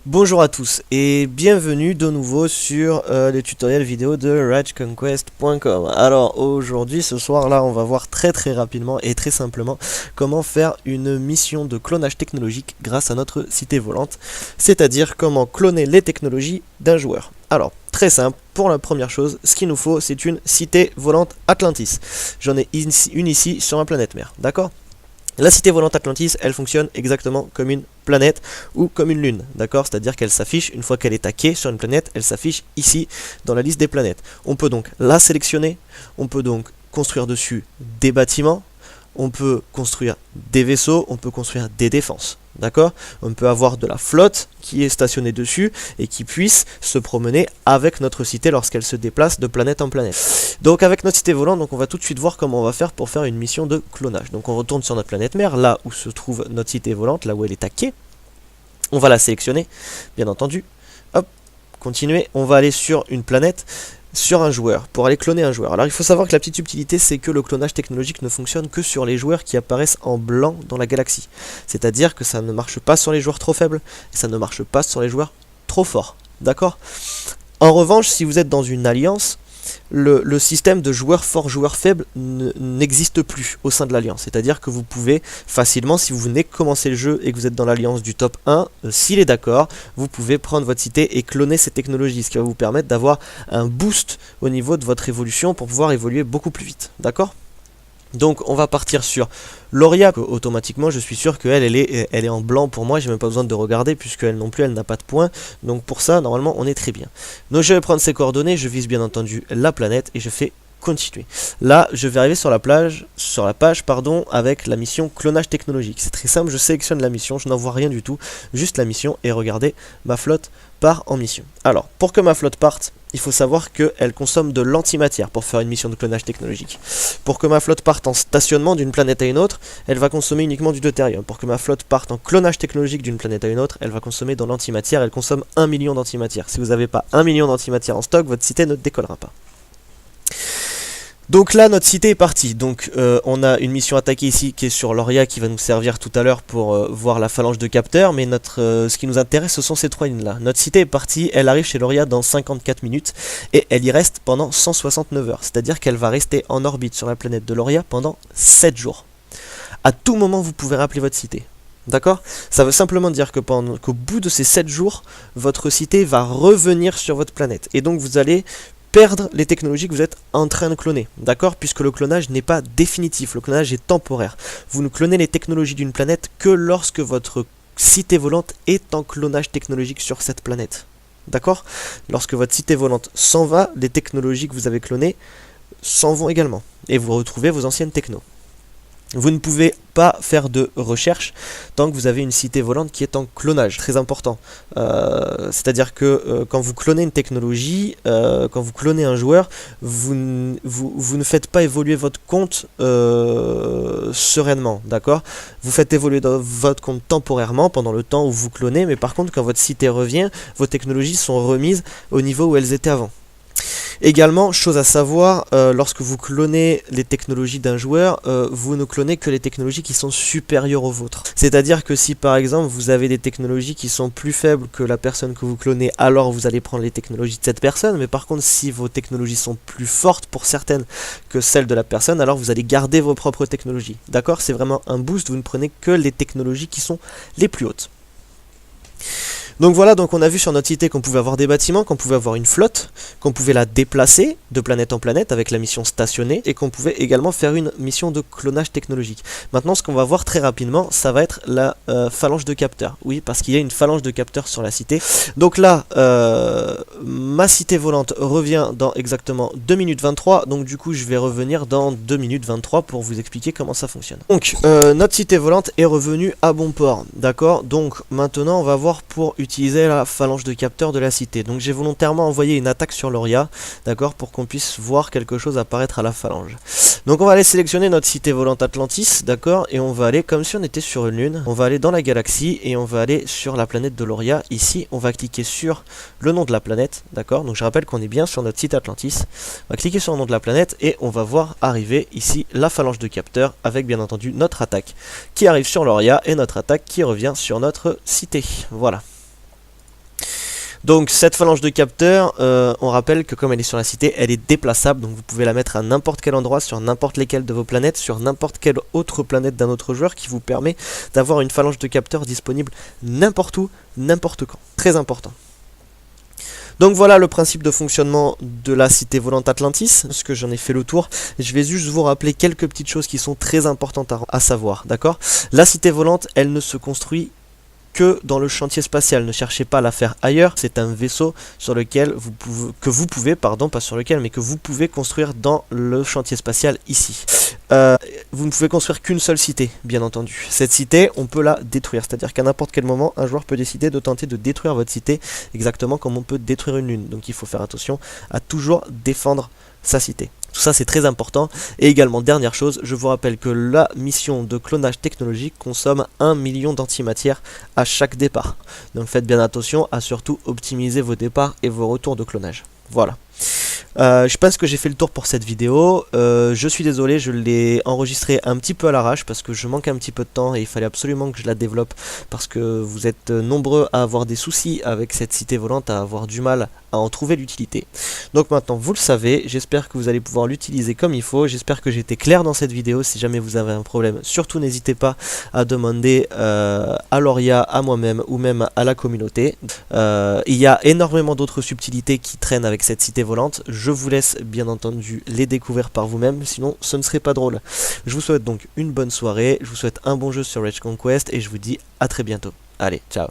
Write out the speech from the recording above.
Bonjour à tous et bienvenue de nouveau sur les tutoriels vidéo de RageConquest.com. Alors aujourd'hui, ce soir là, on va voir très rapidement et très simplement comment faire une mission de clonage technologique grâce à notre cité volante, c'est-à-dire comment cloner les technologies d'un joueur. Alors, très simple, pour la première chose, ce qu'il nous faut, c'est une cité volante Atlantis. J'en ai une ici sur ma planète mère, d'accord ? La cité volante Atlantis, elle fonctionne exactement comme une planète ou comme une lune, d'accord? C'est-à-dire qu'elle s'affiche, une fois qu'elle est taquée sur une planète, elle s'affiche ici dans la liste des planètes. On peut donc la sélectionner, on peut donc construire dessus des bâtiments, on peut construire des vaisseaux, on peut construire des défenses. D'accord? On peut avoir de la flotte qui est stationnée dessus et qui puisse se promener avec notre cité lorsqu'elle se déplace de planète en planète. Donc avec notre cité volante, on va tout de suite voir comment on va faire pour faire une mission de clonage. Donc on retourne sur notre planète mère, là où se trouve notre cité volante, là où elle est taquée. On va la sélectionner, bien entendu. Hop, continuer. On va aller sur une planète, sur un joueur, pour aller cloner un joueur. Alors il faut savoir que la petite subtilité, c'est que le clonage technologique ne fonctionne que sur les joueurs qui apparaissent en blanc dans la galaxie. C'est-à-dire que ça ne marche pas sur les joueurs trop faibles, et ça ne marche pas sur les joueurs trop forts. D'accord ? En revanche, si vous êtes dans une alliance, le système de joueurs forts, joueurs faibles n'existe plus au sein de l'alliance. C'est-à-dire que vous pouvez facilement, si vous venez commencer le jeu et que vous êtes dans l'alliance du top 1, s'il est d'accord, vous pouvez prendre votre cité et cloner ces technologies, ce qui va vous permettre d'avoir un boost au niveau de votre évolution pour pouvoir évoluer beaucoup plus vite. D'accord ? Donc on va partir sur Loria, automatiquement je suis sûr qu'elle elle est en blanc pour moi, j'ai même pas besoin de regarder puisqu'elle non plus elle n'a pas de points, donc pour ça normalement on est très bien. Donc je vais prendre ces coordonnées, je vise bien entendu la planète et je fais continuer. Là je vais arriver sur la page avec la mission clonage technologique. C'est très simple, je sélectionne la mission, je n'en vois rien du tout, juste la mission et regardez, ma flotte part en mission. Alors pour que ma flotte parte, il faut savoir qu'elle consomme de l'antimatière pour faire une mission de clonage technologique. Pour que ma flotte parte en stationnement d'une planète à une autre, elle va consommer uniquement du deutérium. Pour que ma flotte parte en clonage technologique d'une planète à une autre, elle va consommer de l'antimatière, elle consomme 1 million d'antimatière. Si vous n'avez pas 1 million d'antimatière en stock, votre cité ne décollera pas. Donc là notre cité est partie, donc on a une mission attaquée ici qui est sur Loria qui va nous servir tout à l'heure pour voir la phalange de capteurs, mais ce qui nous intéresse ce sont ces trois lignes là. Notre cité est partie, elle arrive chez Loria dans 54 minutes et elle y reste pendant 169 heures, c'est-à-dire qu'elle va rester en orbite sur la planète de Loria pendant 7 jours. À tout moment vous pouvez rappeler votre cité. D'accord? Ça veut simplement dire que qu'au bout de ces 7 jours, votre cité va revenir sur votre planète et donc vous allez perdre les technologies que vous êtes en train de cloner, d'accord? Puisque le clonage n'est pas définitif, le clonage est temporaire. Vous ne clonez les technologies d'une planète que lorsque votre cité volante est en clonage technologique sur cette planète, d'accord? Lorsque votre cité volante s'en va, les technologies que vous avez clonées s'en vont également, et vous retrouvez vos anciennes technos. Vous ne pouvez pas faire de recherche tant que vous avez une cité volante qui est en clonage, très important. C'est-à-dire que quand vous clonez une technologie, quand vous clonez un joueur, vous ne faites pas évoluer votre compte sereinement, d'accord? Vous faites évoluer votre compte temporairement pendant le temps où vous clonez, mais par contre quand votre cité revient, vos technologies sont remises au niveau où elles étaient avant. Également, chose à savoir, lorsque vous clonez les technologies d'un joueur, vous ne clonez que les technologies qui sont supérieures aux vôtres. C'est-à-dire que si par exemple vous avez des technologies qui sont plus faibles que la personne que vous clonez, alors vous allez prendre les technologies de cette personne, mais par contre si vos technologies sont plus fortes pour certaines que celles de la personne, alors vous allez garder vos propres technologies. D'accord? C'est vraiment un boost, vous ne prenez que les technologies qui sont les plus hautes. Donc voilà, donc on a vu sur notre cité qu'on pouvait avoir des bâtiments, qu'on pouvait avoir une flotte, qu'on pouvait la déplacer de planète en planète avec la mission stationnée et qu'on pouvait également faire une mission de clonage technologique. Maintenant ce qu'on va voir très rapidement, ça va être la phalange de capteurs. Oui, parce qu'il y a une phalange de capteurs sur la cité. Donc là, ma cité volante revient dans exactement 2 minutes 23, donc du coup je vais revenir dans 2 minutes 23 pour vous expliquer comment ça fonctionne. Donc notre cité volante est revenue à bon port, d'accord? Donc maintenant on va voir pour utiliser la phalange de capteurs de la cité. Donc j'ai volontairement envoyé une attaque sur Loria, d'accord, pour qu'on puisse voir quelque chose apparaître à la phalange. Donc on va aller sélectionner notre cité volante Atlantis, d'accord, et on va aller comme si on était sur une lune, on va aller dans la galaxie et on va aller sur la planète de Loria. Ici on va cliquer sur le nom de la planète, d'accord, donc je rappelle qu'on est bien sur notre site Atlantis. On va cliquer sur le nom de la planète et on va voir arriver ici la phalange de capteurs avec bien entendu notre attaque qui arrive sur Loria et notre attaque qui revient sur notre cité. Voilà. Donc cette phalange de capteurs, on rappelle que comme elle est sur la cité, elle est déplaçable, donc vous pouvez la mettre à n'importe quel endroit, sur n'importe lesquels de vos planètes, sur n'importe quelle autre planète d'un autre joueur, qui vous permet d'avoir une phalange de capteurs disponible n'importe où, n'importe quand. Très important. Donc voilà le principe de fonctionnement de la cité volante Atlantis, parce que j'en ai fait le tour. Je vais juste vous rappeler quelques petites choses qui sont très importantes à savoir, d'accord? La cité volante, elle ne se construit que dans le chantier spatial, ne cherchez pas à la faire ailleurs, c'est un vaisseau sur lequel vous pouvez construire dans le chantier spatial ici. Vous ne pouvez construire qu'une seule cité, bien entendu. Cette cité, on peut la détruire, c'est-à-dire qu'à n'importe quel moment, un joueur peut décider de tenter de détruire votre cité, exactement comme on peut détruire une lune. Donc il faut faire attention à toujours défendre sa cité. Tout ça c'est très important. Et également, dernière chose, je vous rappelle que la mission de clonage technologique consomme 1 million d'antimatière à chaque départ. Donc faites bien attention à surtout optimiser vos départs et vos retours de clonage. Voilà. Je pense que j'ai fait le tour pour cette vidéo. Je suis désolé, je l'ai enregistré un petit peu à l'arrache parce que je manque un petit peu de temps et il fallait absolument que je la développe parce que vous êtes nombreux à avoir des soucis avec cette cité volante, à avoir du mal à en trouver l'utilité. Donc maintenant vous le savez, j'espère que vous allez pouvoir l'utiliser comme il faut, j'espère que j'étais clair dans cette vidéo. Si jamais vous avez un problème, surtout n'hésitez pas à demander à Loria, à moi-même ou même à la communauté. Il y a énormément d'autres subtilités qui traînent avec cette cité volante. Je vous laisse bien entendu les découvrir par vous-même, sinon ce ne serait pas drôle. Je vous souhaite donc une bonne soirée, je vous souhaite un bon jeu sur Rage Conquest et je vous dis à très bientôt. Allez, ciao.